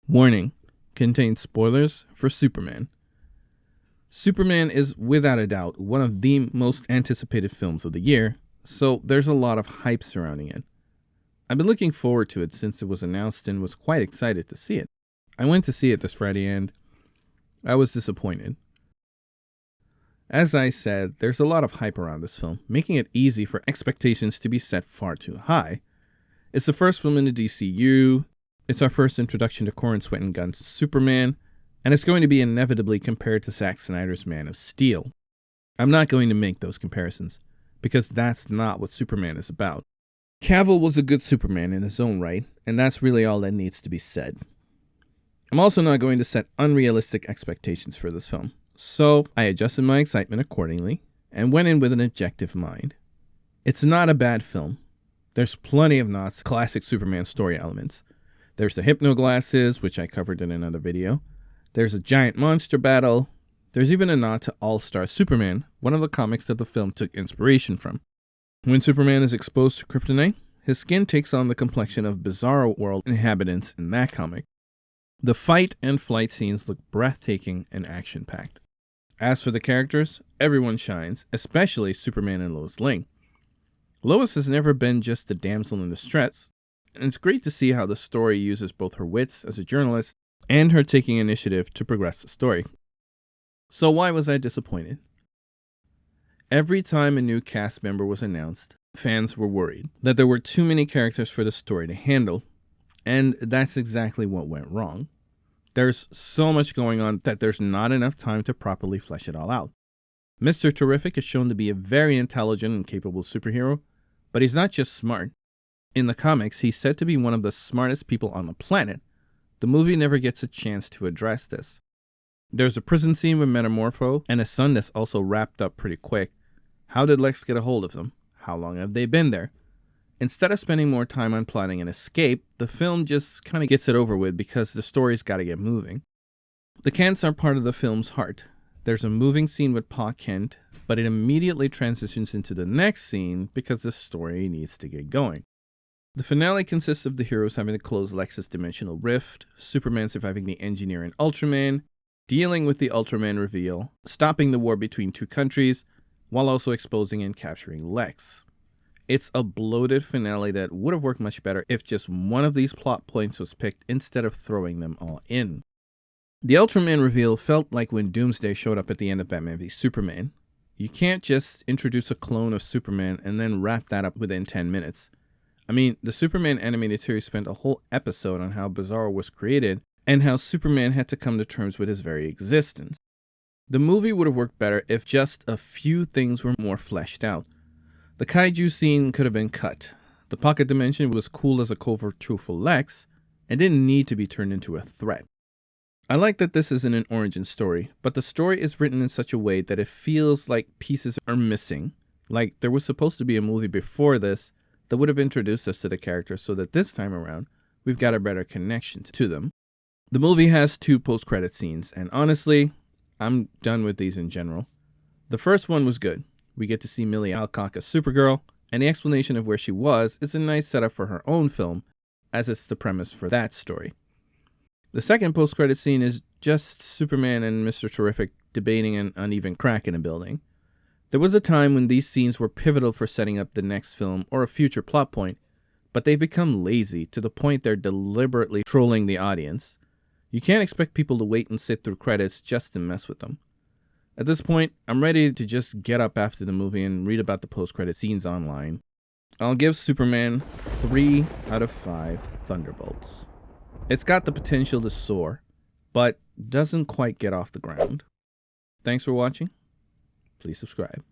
Warning, contains spoilers for Superman. Superman is without a doubt one of the most anticipated films of the year, so there's a lot of hype surrounding it. I've been looking forward to it since it was announced and was quite excited to see it. I went to see it this Friday and I was disappointed. As I said, there's a lot of hype around this film, making it easy for expectations to be set far too high. It's the first film in the DCU, it's our first introduction to Corran Sweat and Gun's Superman, and it's going to be inevitably compared to Zack Snyder's Man of Steel. I'm not going to make those comparisons, because that's not what Superman is about. Cavill was a good Superman in his own right, and that's really all that needs to be said. I'm also not going to set unrealistic expectations for this film, so I adjusted my excitement accordingly and went in with an objective mind. It's not a bad film. There's plenty of nods to classic Superman story elements. There's the hypno-glasses, which I covered in another video. There's a giant monster battle. There's even a nod to All-Star Superman, one of the comics that the film took inspiration from. When Superman is exposed to kryptonite, his skin takes on the complexion of Bizarro World inhabitants in that comic. The fight and flight scenes look breathtaking and action-packed. As for the characters, everyone shines, especially Superman and Lois Lane. Lois has never been just a damsel in distress, and it's great to see how the story uses both her wits as a journalist and her taking initiative to progress the story. So why was I disappointed? Every time a new cast member was announced, fans were worried that there were too many characters for the story to handle, and that's exactly what went wrong. There's so much going on that there's not enough time to properly flesh it all out. Mr. Terrific is shown to be a very intelligent and capable superhero, but he's not just smart. In the comics, he's said to be one of the smartest people on the planet. The movie never gets a chance to address this. There's a prison scene with Metamorpho and a son that's also wrapped up pretty quick. How did Lex get a hold of them? How long have they been there? Instead of spending more time on plotting an escape, the film just kind of gets it over with because the story's got to get moving. The Kents are part of the film's heart. There's a moving scene with Pa Kent, but it immediately transitions into the next scene because the story needs to get going. The finale consists of the heroes having to close Lex's dimensional rift, Superman surviving the Engineer and Ultraman, dealing with the Ultraman reveal, stopping the war between two countries, while also exposing and capturing Lex. It's a bloated finale that would have worked much better if just one of these plot points was picked instead of throwing them all in. The Ultraman reveal felt like when Doomsday showed up at the end of Batman v Superman. You can't just introduce a clone of Superman and then wrap that up within 10 minutes. I mean, the Superman animated series spent a whole episode on how Bizarro was created and how Superman had to come to terms with his very existence. The movie would have worked better if just a few things were more fleshed out. The kaiju scene could have been cut. The pocket dimension was cool as a covert tool for Lex and didn't need to be turned into a threat. I like that this isn't an origin story, but the story is written in such a way that it feels like pieces are missing. Like there was supposed to be a movie before this that would have introduced us to the characters so that this time around, we've got a better connection to them. The movie has 2 post-credit scenes, and honestly, I'm done with these in general. The first one was good. We get to see Millie Alcock as Supergirl, and the explanation of where she was is a nice setup for her own film, as it's the premise for that story. The second post-credit scene is just Superman and Mr. Terrific debating an uneven crack in a building. There was a time when these scenes were pivotal for setting up the next film or a future plot point, but they've become lazy to the point they're deliberately trolling the audience. You can't expect people to wait and sit through credits just to mess with them. At this point, I'm ready to just get up after the movie and read about the post-credit scenes online. I'll give Superman 3 out of 5 Thunderbolts. It's got the potential to soar, but doesn't quite get off the ground. Thanks for watching. Please subscribe.